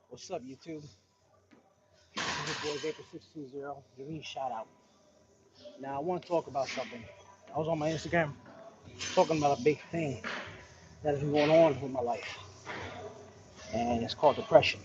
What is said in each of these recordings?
What's up, YouTube? This is your boy Vapor620 giving you a shout out. Now, I want to talk about something. I was on my Instagram talking about a big thing that has been going on with my life, and it's called depression.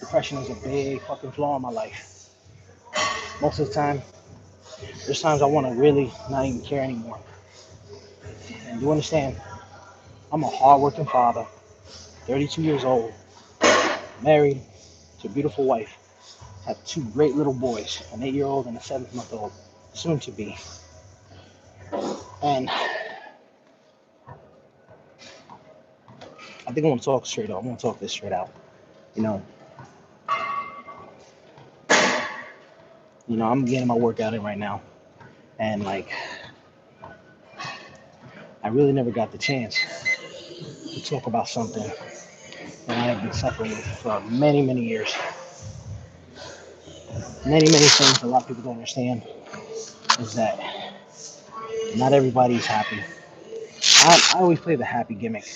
Depression is a big fucking flaw in my life. Most of the time, there's times I want to really not even care anymore. And you understand, I'm a hardworking father, 32 years old, married to a beautiful wife, have two great little boys, an 8-year-old and a 7-month-old, soon to be. And I think I want to talk straight up. I want to talk this straight out. You know, I'm getting my workout in right now, and like, I really never got the chance to talk about something that I have been suffering with for many, many years. Many, many things a lot of people don't understand is that not everybody's happy. I always play the happy gimmick,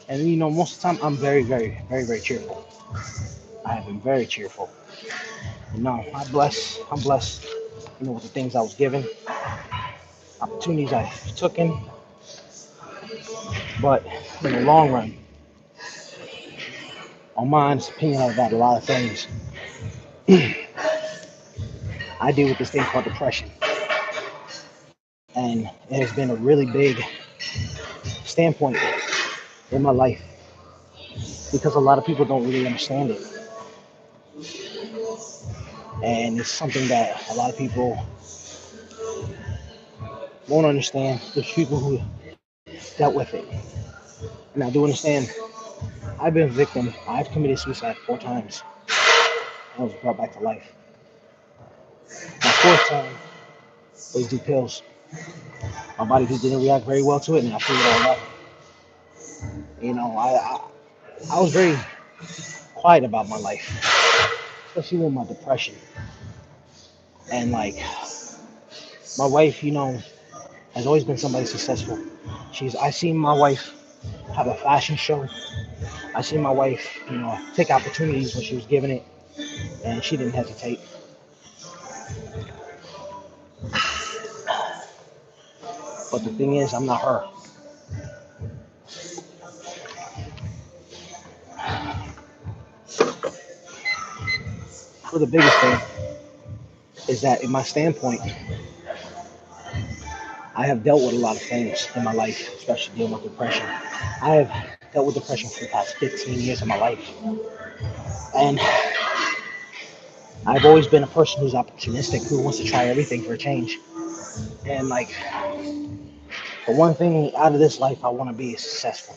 and most of the time I'm very, very, very, very cheerful. I have been very cheerful. I'm blessed. With the things I was given, opportunities I've taken, but in the long run, on my honest opinion about a lot of things, I deal with this thing called depression. And it has been a really big standpoint in my life because a lot of people don't really understand it. And it's something that a lot of people won't understand. There's people who dealt with it. And I do understand. I've been a victim. I've committed suicide 4 times. I was brought back to life. My fourth time was do pills. My body just didn't react very well to it, and I threw it all up. I was very quiet about my life, especially with my depression. And like, my wife, has always been somebody successful. I seen my wife have a fashion show. I seen my wife, take opportunities when she was given it, and she didn't hesitate. But the thing is, I'm not her. For the biggest thing is that, in my standpoint, I have dealt with a lot of things in my life, especially dealing with depression. I have dealt with depression for the past 15 years of my life, and I've always been a person who's opportunistic, who wants to try everything for a change. And like, the one thing out of this life I want to be is successful.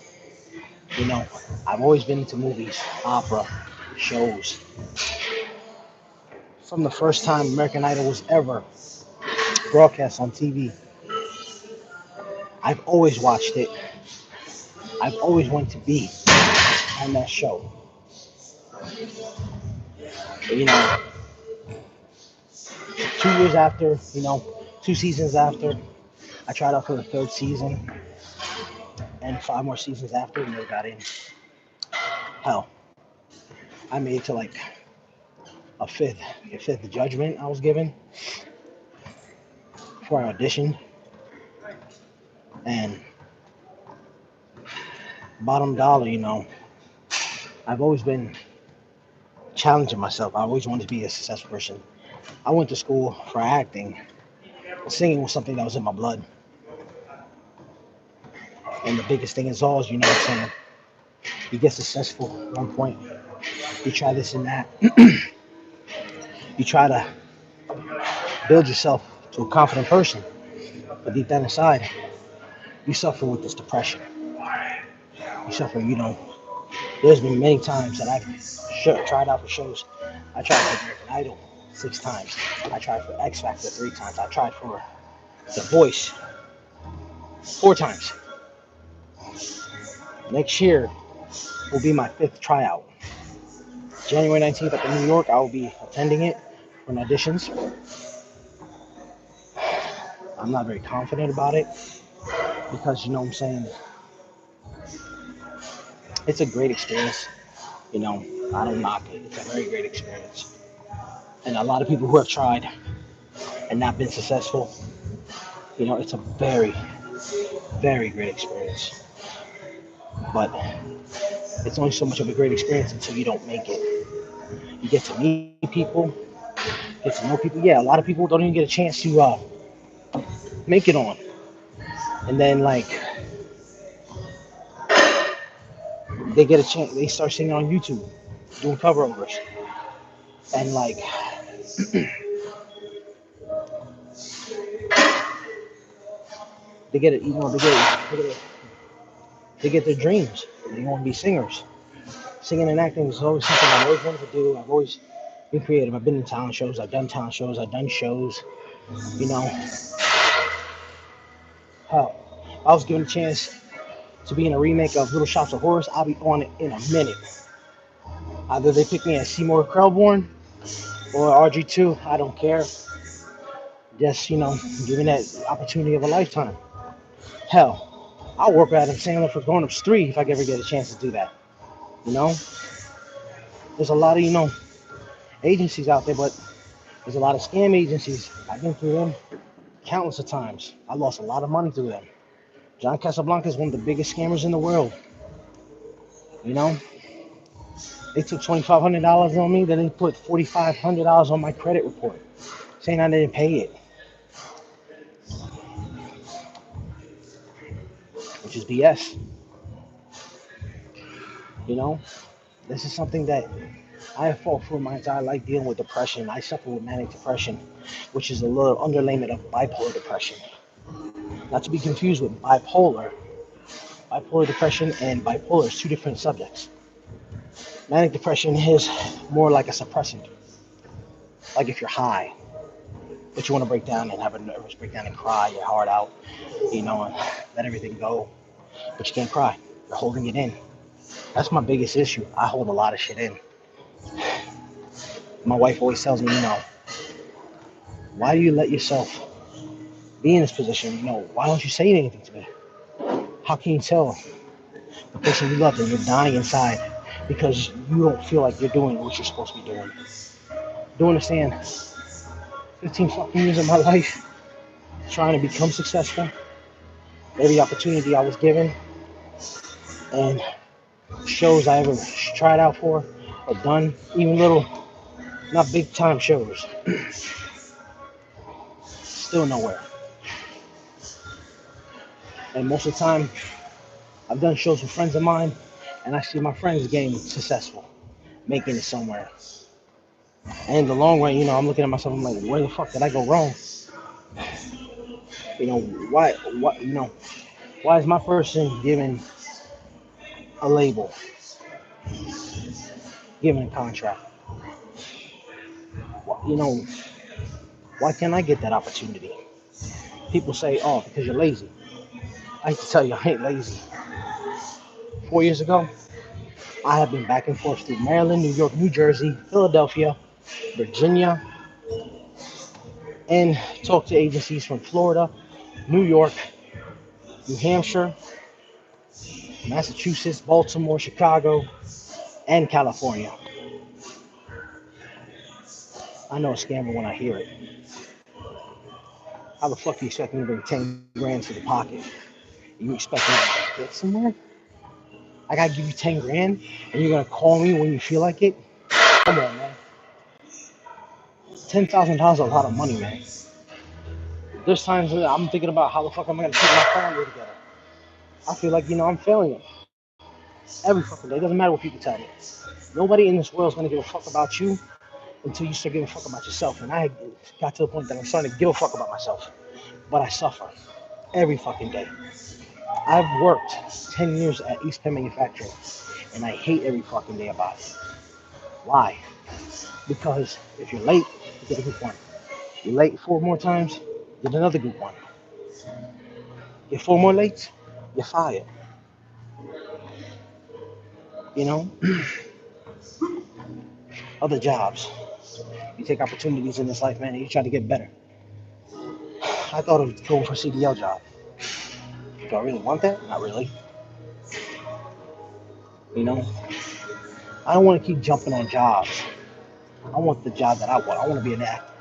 You know, I've always been into movies, opera, shows. From the first time American Idol was ever broadcast on TV, I've always watched it. I've always wanted to be on that show. You know, 2 years after, 2 seasons after, I tried out for the third season, and 5 more seasons after, never got in. Hell, I made it to like a fifth judgment I was given for an audition, and bottom dollar, I've always been challenging myself. I always wanted to be a successful person. I went to school for acting. Singing was something that was in my blood. And the biggest thing is always, what I'm saying, you get successful at one point. You try this and that. You try to build yourself to a confident person. But deep down inside, you suffer with this depression. You suffer, there's been many times that I've tried out for shows. I tried for American Idol 6 times. I tried for X Factor 3 times. I tried for The Voice 4 times. Next year will be my fifth tryout. January 19th up in New York, I will be attending it for auditions. I'm not very confident about it because, what I'm saying, it's a great experience. You know, I don't knock it. It's a very great experience. And a lot of people who have tried and not been successful, it's a very, very great experience. But it's only so much of a great experience until you don't make it. You get to meet people, get to know people. Yeah, a lot of people don't even get a chance to make it on. And then, like, they get a chance, they start singing on YouTube, doing cover overs. And, like, they get it, they get their dreams. They want to be singers. Singing and acting is always something I've always wanted to do. I've always been creative. I've been in talent shows. I've done talent shows. I've done shows. You know, hell, if I was given a chance to be in a remake of Little Shops of Horrors, I'll be on it in a minute. Either they pick me as Seymour Krelborn or RG2. I don't care. Just, giving that opportunity of a lifetime. Hell, I'll work with Adam Sandler for Grown Ups 3 if I ever get a chance to do that. You know, there's a lot of, agencies out there, but there's a lot of scam agencies. I've been through them countless of times. I lost a lot of money through them. John Casablanca is one of the biggest scammers in the world. You know, they took $2,500 on me, then they put $4,500 on my credit report, saying I didn't pay it, which is BS. You know, this is something that I have fought for my entire life, dealing with depression. I suffer with manic depression, which is a little underlayment of bipolar depression. Not to be confused with bipolar. Bipolar depression and bipolar is two different subjects. Manic depression is more like a suppressant. Like if you're high, but you want to break down and have a nervous breakdown and cry your heart out, and let everything go, but you can't cry. You're holding it in. That's my biggest issue. I hold a lot of shit in. My wife always tells me, why do you let yourself be in this position? Why don't you say anything to me? How can you tell the person you love that you're dying inside because you don't feel like you're doing what you're supposed to be doing? Do you understand? 15 fucking years of my life trying to become successful. Every opportunity I was given and shows I ever tried out for or done, even little, not big time shows, still nowhere. And most of the time, I've done shows with friends of mine, and I see my friends getting successful, making it somewhere. And in the long run, I'm looking at myself, I'm like, where the fuck did I go wrong? Why is my person given a label, given a contract? Why can't I get that opportunity? People say, oh, because you're lazy. I hate to tell you, I ain't lazy. 4 years ago, I have been back and forth through Maryland, New York, New Jersey, Philadelphia, Virginia, and talked to agencies from Florida, New York, New Hampshire, Massachusetts, Baltimore, Chicago, and California. I know a scammer when I hear it. How the fuck do you expect me to bring 10 grand to the pocket? You expect me to get somewhere? I gotta give you 10 grand and you're gonna call me when you feel like it? Come on, man. $10,000 is a lot of money, man. There's times that I'm thinking about how the fuck am I gonna keep my family together. I feel like, I'm failing them. Every fucking day. It doesn't matter what people tell me. Nobody in this world is gonna give a fuck about you until you start giving a fuck about yourself. And I got to the point that I'm starting to give a fuck about myself. But I suffer every fucking day. I've worked 10 years at East Penn Manufacturing, and I hate every fucking day about it. Why? Because if you're late, you get a group one. You're late 4 more times, you get another group one. You're 4 more late, you're fired. Other jobs. You take opportunities in this life, man, and you try to get better. I thought of going for a CDL job. Do I really want that? Not really. You know? I don't want to keep jumping on jobs. I want the job that I want. I want to be an actor.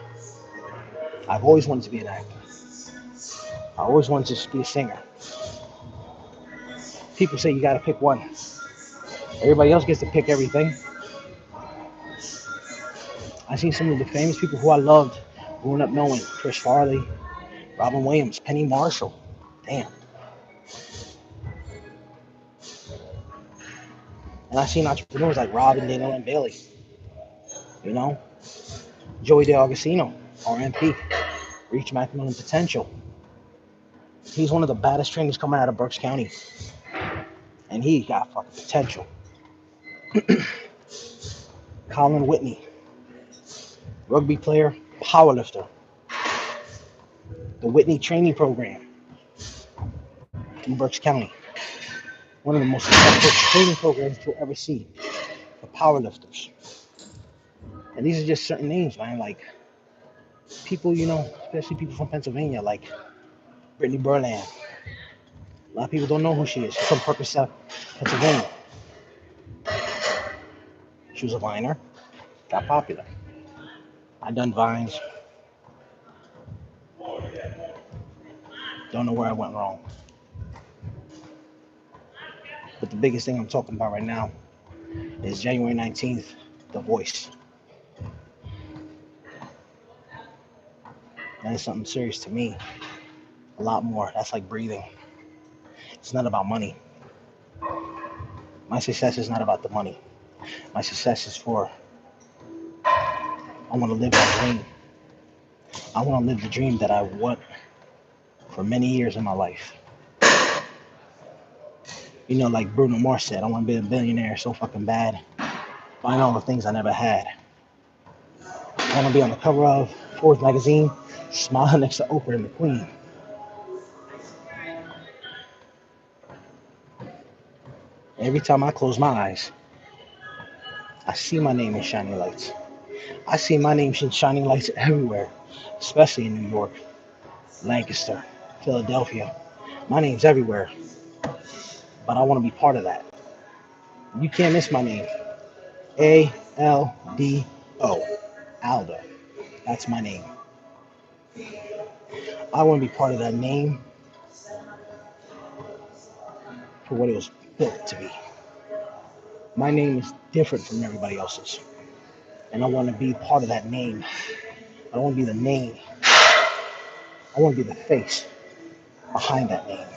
I've always wanted to be an actor. I always wanted to just be a singer. People say you got to pick one. Everybody else gets to pick everything. I seen some of the famous people who I loved growing up knowing: Chris Farley, Robin Williams, Penny Marshall. Damn. And I seen entrepreneurs like Robin, Daniel, and Bailey. You know, Joey DeAugustino, RMP, reach maximum potential. He's one of the baddest trainers coming out of Berks County, and he got fucking potential. Colin Whitney, rugby player, powerlifter. The Whitney Training Program in Berks County, one of the most successful training programs you'll ever see for powerlifters. And these are just certain names, man. Like people, especially people from Pennsylvania, like Brittany Berland. A lot of people don't know who she is. She's from Percocet, Pennsylvania. She was a viner, got popular. I done vines. Don't know where I went wrong. But the biggest thing I'm talking about right now is January 19th, The Voice. That is something serious to me. A lot more. That's like breathing. It's not about money. My success is not about the money. My success is I want to live my dream. I want to live the dream that I want for many years in my life. Like Bruno Mars said, I want to be a billionaire so fucking bad. Find all the things I never had. I want to be on the cover of Forbes magazine, smiling next to Oprah and the Queen. Every time I close my eyes, I see my name in shining lights. I see my name in shining lights everywhere, especially in New York, Lancaster, Philadelphia. My name's everywhere, but I want to be part of that. You can't miss my name. ALDO. Aldo. That's my name. I want to be part of that name for what it was built to be. My name is different from everybody else's, and I want to be part of that name. I don't want to be the name. I want to be the face behind that name.